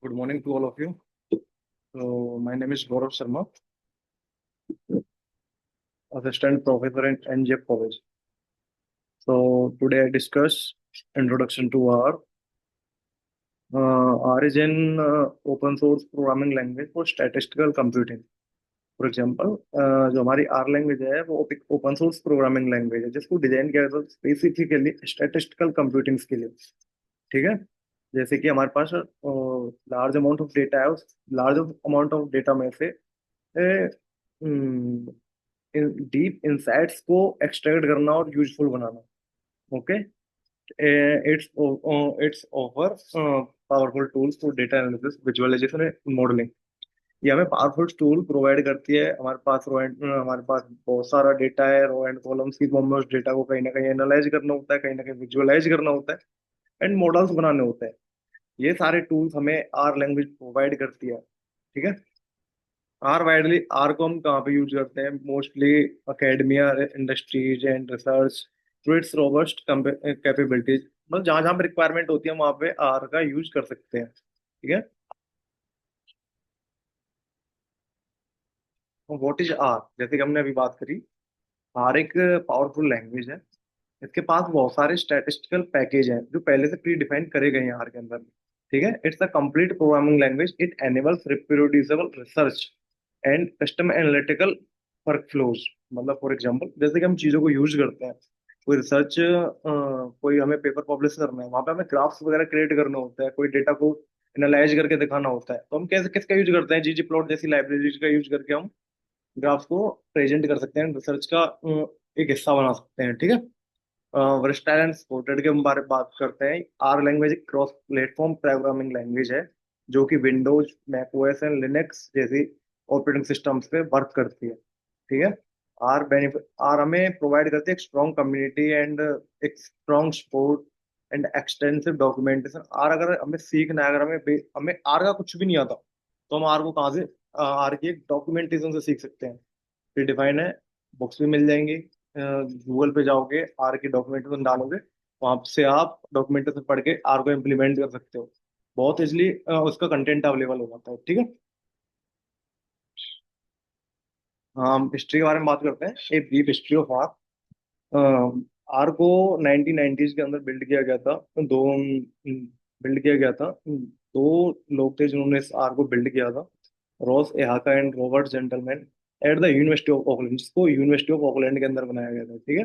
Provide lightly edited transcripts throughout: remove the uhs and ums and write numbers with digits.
Good morning to all of you. So, my name is Gaurav Sharma, Assistant Professor in NJF College. So, today I discuss introduction to R. R is an open source programming language for statistical computing. For example जो हमारी are language है वो एक open source programming language है जिसको design किया गया specifically statistical computing के लिए। ठीक है। जैसे कि हमारे पास लार्ज अमाउंट ऑफ डेटा है, उस लार्ज अमाउंट ऑफ डेटा में से डीप इंसाइट्स को एक्सट्रैक्ट करना और यूजफुल बनाना। Okay. It's it's offer powerful tools for data analysis, visualisation and modelling. ये हमें पावरफुल टूल प्रोवाइड करती है। हमारे पास बहुत सारा डेटा है, रो एंड कॉलम्स की फॉर्म में उस डेटा को कहीं ना कहीं एनालाइज करना होता है, कहीं ना कहीं विजुअलाइज करना होता है एंड मॉडल्स बनाने होते हैं। ये सारे टूल्स हमें आर लैंग्वेज प्रोवाइड करती है। ठीक है। आर को हम कहाँ पे यूज करते हैं? Mostly academia, industries and research through it's robust capabilities. मतलब जहाँ जहाँ पे रिक्वायरमेंट होती है वहाँ पे आर का यूज कर सकते हैं। ठीक है। What is R? जैसे कि हमने अभी बात करी, आर एक पावरफुल लैंग्वेज है। इसके पास बहुत सारे स्टैटिस्टिकल पैकेज हैं जो पहले से प्री डिफाइन करे गए हैं आर के अंदर। ठीक है। It's a complete programming language. It enables reproducible research and custom analytical work flows. मतलब फॉर एग्जांपल, जैसे कि हम चीजों को यूज करते हैं, कोई रिसर्च, कोई हमें पेपर पब्लिश करना है, वहां पे हमें ग्राफ्स वगैरह क्रिएट करना होता है, कोई डेटा को एनालाइज करके दिखाना होता है, तो हम कैसे किसका यूज करते हैं? जीजी प्लॉट जैसी लाइब्रेरीज का यूज करके हम ग्राफ्स को प्रेजेंट कर सकते हैं, रिसर्च का एक हिस्सा बना सकते हैं। ठीक है। वर्सटाइल एंड सपोर्टेड के बारे में बात करते हैं। आर लैंग्वेज एक क्रॉस प्लेटफॉर्म प्रोग्रामिंग लैंग्वेज है जो कि Windows, Mac OS and Linux जैसी ऑपरेटिंग सिस्टम्स पे वर्क करती है। ठीक है। आर हमें प्रोवाइड करती है एक स्ट्रॉन्ग कम्युनिटी एंड एक strong support and extensive documentation. R अगर हमें सीखना है, अगर हमें आर का कुछ भी नहीं आता, तो हम आर को कहाँ से, आर की एक डॉक्यूमेंटेशन से सीख सकते हैं। प्री डिफाइन है, बुक्स भी मिल जाएंगी। गूगल पे जाओगे, आर की डॉक्यूमेंटेशन डालोगे, वहां से आप डॉक्यूमेंटेशन पढ़ के आर को इम्प्लीमेंट कर सकते हो। बहुत इजली उसका कंटेंट अवेलेबल हो जाता है। ठीक है। हम हिस्ट्री के बारे में बात करते हैं। A brief history of R. R को 1990s के अंदर बिल्ड किया गया था। दो बिल्ड किया गया था। दो लोग थे जिन्होंने इस आर को बिल्ड किया था, Ross Ihaka and Robert Gentleman, at the University of Auckland, जिसको यूनिवर्सिटी ऑफ ऑकलैंड के अंदर बनाया गया था। ठीक है।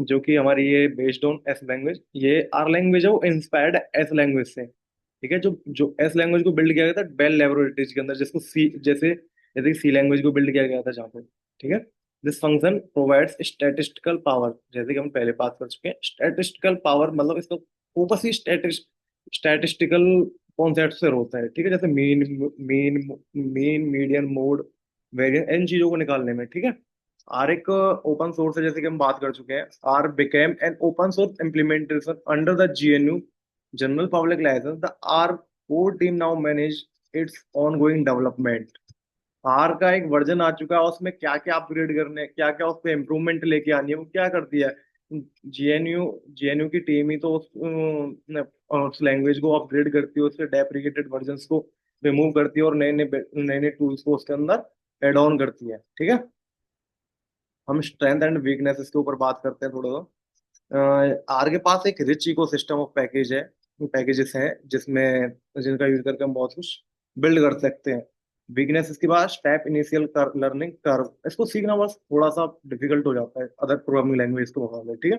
जो कि हमारी ये बेस्ड ऑन एस लैंग्वेज, ये आर लैंग्वेज है, वो इंस्पायर्ड एस लैंग्वेज से। ठीक है। जो जो एस लैंग्वेज को बिल्ड किया गया था बेल लेबोरेटरीज के अंदर, जिसको सी जैसे जैसे सी लैंग्वेज को बिल्ड किया गया था जहाँ पे। ठीक है। This function provides statistical power. जैसे कि हम पहले बात कर चुके हैं, स्टैटिस्टिकल पावर मतलब इसका फोकस ही स्टैटिस्टिकल कॉन्सेप्ट से होता है। ठीक है। जैसे mean mean median, mode, variance, इन चीजों को निकालने में। ठीक है। आर एक ओपन सोर्स है, जैसे कि हम बात कर चुके हैं। R became an open source implementation under the GNU General Public License. The R core team now manage its ongoing development. R का एक वर्जन आ चुका है, उसमें क्या क्या अपग्रेड करने हैं, क्या क्या उस पर इम्प्रूवमेंट लेके आनी है, वो क्या करती है? जीएनयू जीएनयू की टीम ही तो उस लैंग्वेज को अपग्रेड करती है, उसके डेप्रिकेटेड वर्जन्स को रिमूव करती है और नए नए टूल्स को उसके अंदर एड ऑन करती है। ठीक है। हम स्ट्रेंथ एंड वीकनेस इसके ऊपर बात करते हैं थोड़ा सा। आर के पास एक rich ecosystem of packages हैं जिसमें जिनका यूज करके हम बहुत कुछ बिल्ड कर सकते हैं। वीकनेस इसके बाद स्टेप इनिशियल लर्निंग कर्व, इसको सीखना बस थोड़ा सा डिफिकल्ट हो जाता है अदर प्रोग्रामिंग लैंग्वेज के मुकाबले। ठीक है।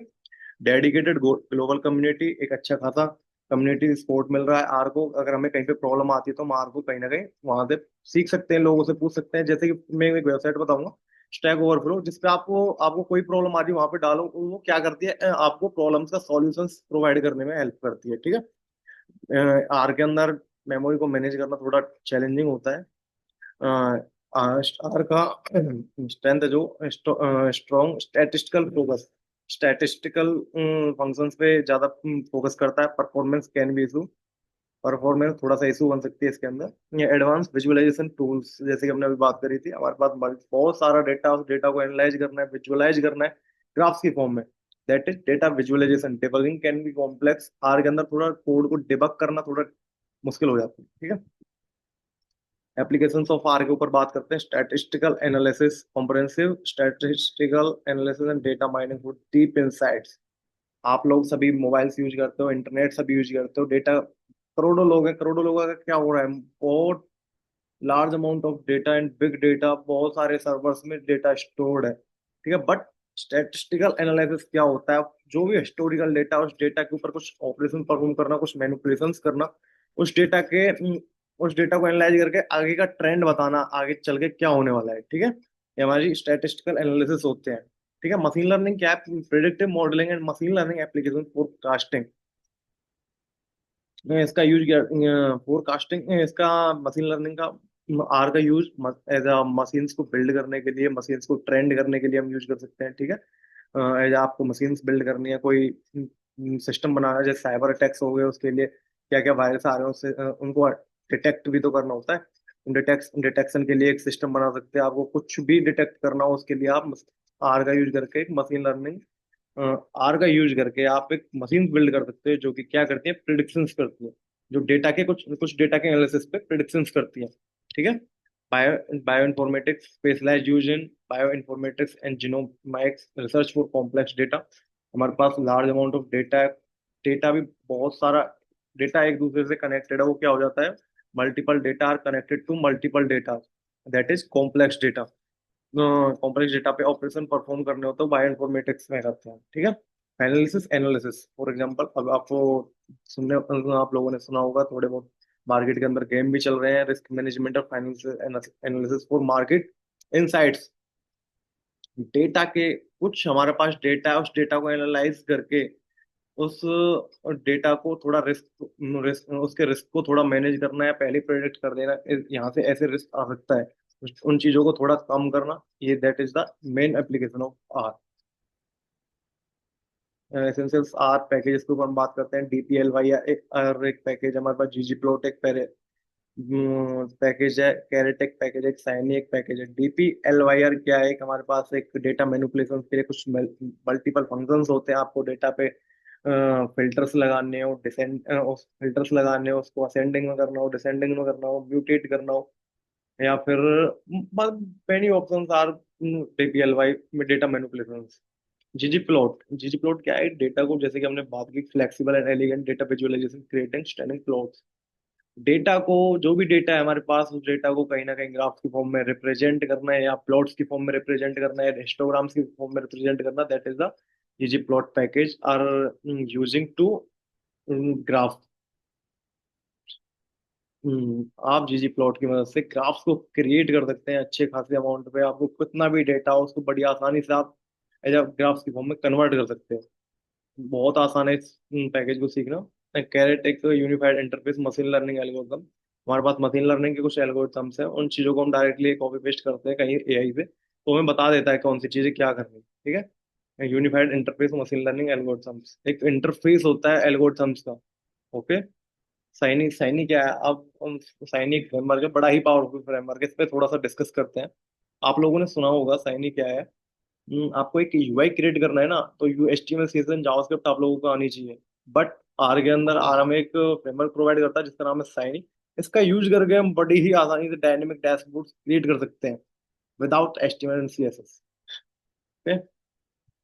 डेडिकेटेड ग्लोबल कम्युनिटी, एक अच्छा खासा कम्युनिटी सपोर्ट मिल रहा है आर को। अगर हमें कहीं पे प्रॉब्लम आती है तो हम आर को कहीं ना कहीं वहां से सीख सकते हैं, लोगों से पूछ सकते हैं। जैसे कि मैं एक वेबसाइट बताऊंगा, स्टैक ओवरफ्लो, जिसपे आपको आपको कोई प्रॉब्लम आ रही है वहां पे डालो, वो क्या करती है, आपको प्रॉब्लम्स का सॉल्यूशंस प्रोवाइड करने में हेल्प करती है। ठीक है। आर के अंदर मेमोरी को मैनेज करना थोड़ा चैलेंजिंग होता है। आर का स्ट्रेंथ है जो strong statistical focus, statistical functions पे ज्यादा फोकस करता है। Performance can be issue, performance थोड़ा सा इशू बन सकती है इसके अंदर। ये एडवांस विजुअलाइजेशन टूल्स, जैसे कि हमने अभी बात करी थी, हमारे पास बहुत सारा डेटा, उस डेटा को एनालाइज करना है, विजुअलाइज करना है ग्राफ्स की फॉर्म में। That is data visualisation. Debugging can be complex. R के अंदर थोड़ा कोड को डिबग करना थोड़ा मुश्किल हो जाती है। ठीक है, एप्लीकेशंस ऑफ आर के ऊपर बात करते हैं। Statistical analysis, comprehensive statistical analysis and data mining for deep insights. आप लोग सभी मोबाइल्स यूज करते हो, इंटरनेट सभी यूज करते हो, डेटा करोड़ों लोग हैं, करोड़ों लोगों का क्या हो रहा है, बहुत large amount of data and big data, बहुत सारे सर्वर्स में डेटा स्टोर्ड है। ठीक है, बट स्टैटिस्टिकल एनालिसिस क्या होता है? जो भी हिस्टोरिकल डेटा, उस डेटा के ऊपर कुछ ऑपरेशन परफॉर्म करना, कुछ मैनिपुलेशंस करना, उस डेटा के उस डेटा को एनालाइज करके आगे का ट्रेंड बताना, आगे चल के क्या होने वाला है। ठीक है, ये हमारी स्टैटिस्टिकल एनालिसिस होते हैं। ठीक है, मशीन लर्निंग क्या है? Predictive modelling and machine learning application forecasting. इसका यूज किया फोरकास्टिंग, इसका मशीन लर्निंग का आर का यूज एज अ मशीन्स को बिल्ड करने के लिए, मशीन्स को ट्रेंड करने के लिए हम यूज कर सकते हैं। ठीक है, एज आपको मशीन्स बिल्ड करनी है, कोई सिस्टम बनाना है, जैसे साइबर अटैक्स हो गए, उसके लिए क्या क्या वायरस आ रहे हैं, उससे उनको डिटेक्ट भी तो करना होता है। डिटेक्शन के लिए एक सिस्टम बना सकते हैं। आपको कुछ भी डिटेक्ट करना हो उसके लिए आप आर का यूज करके एक मशीन लर्निंग, आर का यूज करके आप एक मशीन बिल्ड कर सकते हैं, जो कि क्या करती है? प्रिडिक्शंस करती है, जो डेटा के कुछ कुछ डेटा के एनालिसिस पे प्रिडिक्शंस करती है। ठीक है, bioinformatics specialise use in bioinformatics and genomics research for complex data. हमारे पास लार्ज अमाउंट ऑफ डेटा है, डेटा भी बहुत सारा, डेटा एक दूसरे से कनेक्टेड है, वो क्या हो जाता है? Multiple data are connected to multiple data, that is complex data. Complex data पे ऑपरेशन परफॉर्म करने होते हैं, बायो इन्फॉर्मेटिक्स में करते हैं। ठीक है, एनालिसिस एनालिसिस फॉर एग्जांपल, अब आपको सुनने, आप लोगों ने सुना होगा थोड़े बहुत, मार्केट के अंदर गेम भी चल रहे हैं, रिस्क मैनेजमेंट और financial analysis for market insights. Data के कुछ हमारे पास डेटा है, उस डेटा को एनालाइज करके उस डेटा को थोड़ा रिस्क रिस्क उसके रिस्क को थोड़ा मैनेज करना है, पहले प्रेडिक्ट कर देना यहाँ से ऐसे रिस्क आ सकता है, उन चीजों को थोड़ा कम करना, ये that is the main application of R. Essentials R packages के ऊपर हम बात करते हैं। डीपीएलवाई या एक पैकेज हमारे पास, जीजी प्लॉट एक पैकेज है, कैरेट एक पैकेज है, एक साइनी एक पैकेज है। डीपीएलवाईआर क्या है? एक हमारे पास एक डेटा मैनिपुलेशन के लिए कुछ मल्टीपल फंक्शंस होते हैं, आपको डेटा पे फिल्टर्स लगाने हो, फिल्टर्स लगाने हो, उसको असेंडिंग में करना हो, डिसेंडिंग में करना हो, म्यूटेट करना हो, या फिर मेनी ऑप्शंस आर डीपीएलवाई में डेटा मैनिपुलेशन। जीजी प्लॉट क्या है? डेटा को, जैसे कि हमने बात की, flexible and elegant data visualisation creating standing plots. Data को, जो भी डेटा है हमारे पास, उस डेटा को कहीं ना कहीं ग्राफ्स की फॉर्म में रिप्रेजेंट करना है, या प्लॉट्स की फॉर्म में रिप्रेजेंट करना है, हिस्टोग्राम्स की फॉर्म में रिप्रेजेंट करना, that is the ggplot package R using to graph. आप जीजी प्लॉट की मदद से ग्राफ्स को क्रिएट कर सकते हैं अच्छे खासे अमाउंट पे। आपको कितना भी डेटा हो, उसको बड़ी आसानी से आप एज ग्राफ्स की फॉर्म में कन्वर्ट कर सकते हैं। बहुत आसान है इस पैकेज को सीखना। कैरेट एक unified interface machine learning algorithm. हमारे पास मशीन लर्निंग के कुछ एल्गोरिथम्स हैं, उन चीज़ों को हम डायरेक्टली कॉपी पेस्ट करते हैं कहीं एआई से, तो हमें बता देता है कौन सी चीज़ें क्या करनी है। ठीक है, unified interface machine learning algorithms, एक इंटरफेस होता है एल्गोरिथम्स का। ओके, साइनी साइनी क्या है? अब साइनी एक फ्रेमवर्क है, बड़ा ही पावरफुल फ्रेमवर्क है, इस पे थोड़ा सा डिस्कस करते हैं। आप लोगों ने सुना होगा साइनी क्या है। आपको एक यूआई क्रिएट करना है ना, तो यू एचटीएमएल सीएसएस जावास्क्रिप्ट आप लोगों को आनी चाहिए। बट आर के अंदर आर हमें एक फ्रेमवर्क प्रोवाइड करता है जिसका नाम है साइनी। इसका यूज करके हम बड़ी ही आसानी से डायनेमिक डैशबोर्ड क्रिएट कर सकते हैं without HTML and CSS. Okay,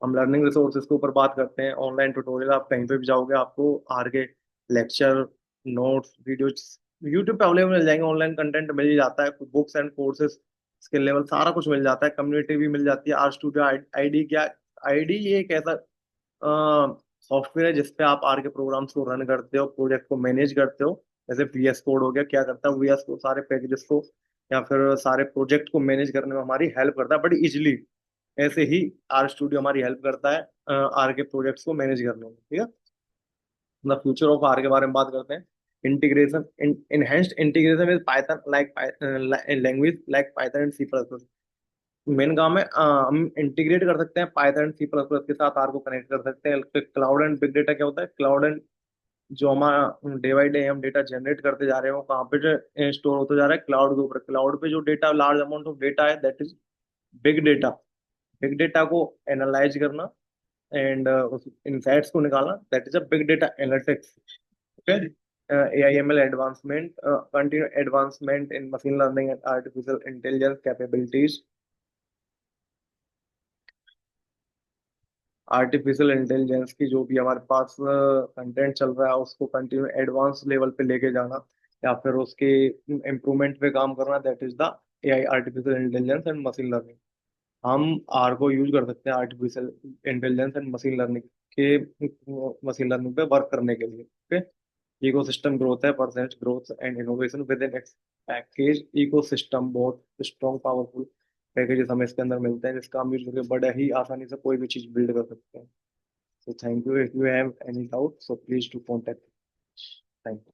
हम लर्निंग रिसोर्सेज के ऊपर बात करते हैं। ऑनलाइन ट्यूटोरियल, आप कहीं पे भी जाओगे आपको आर के लेक्चर, नोट्स, वीडियोज यूट्यूब पे अवेलेबल मिल जाएंगे। ऑनलाइन कंटेंट मिल ही जाता है, books and courses, skill level सारा कुछ मिल जाता है। कम्युनिटी भी मिल जाती है। आर स्टूडियो आईडी क्या? आईडी ये एक ऐसा सॉफ्टवेयर है जिसपे आप आर के प्रोग्राम्स को रन करते हो, प्रोजेक्ट को मैनेज करते हो। जैसे वीएस कोड हो गया, क्या करता है वीएस को, सारे पैकेजेस को या फिर सारे प्रोजेक्ट को मैनेज करने में हमारी हेल्प करता है बड़ी इजिली। ऐसे ही आर स्टूडियो हमारी हेल्प करता है आर के प्रोजेक्ट्स को मैनेज करने में। ठीक है, द फ्यूचर ऑफ आर के बारे में बात करते हैं। Integration, enhanced integration with Python like language like Python and C plus plus. Main काम है हम इंटीग्रेट कर सकते हैं Python and C plus plus के साथ, आर को कनेक्ट कर सकते हैं। क्लाउड एंड बिग डेटा क्या होता है? क्लाउड एंड, जो हमारा डे बाई डे हम डेटा जनरेट करते जा रहे हैं, वो कहाँ पे स्टोर होते जा रहा है? क्लाउड के ऊपर। क्लाउड पे जो data, large amount of data है, that is big data. Big data को एनालाइज करना एंड उस इनसाइट्स को निकालना, that is a big data analytics. Okay, AI/ML advancement, continued advancement in machine learning and artificial intelligence capabilities. Artificial intelligence की जो भी हमारे पास कंटेंट चल रहा है उसको कंटिन्यू एडवांस लेवल पे लेके जाना या फिर उसके इम्प्रूवमेंट पे काम करना, that is the AI, artificial intelligence and machine learning. हम आर को यूज कर सकते हैं artificial intelligence and machine learning पे वर्क करने के लिए। ओके। इकोसिस्टम ग्रोथ है, percent growth and innovation with in x package. Ecosystem बहुत स्ट्रॉन्ग पावरफुल पैकेजेस हमें इसके अंदर मिलते हैं जिसका हम यूज करके बड़े ही आसानी से कोई भी चीज बिल्ड कर सकते हैं। So thank you. If you have any doubt, so please do contact. Thank you.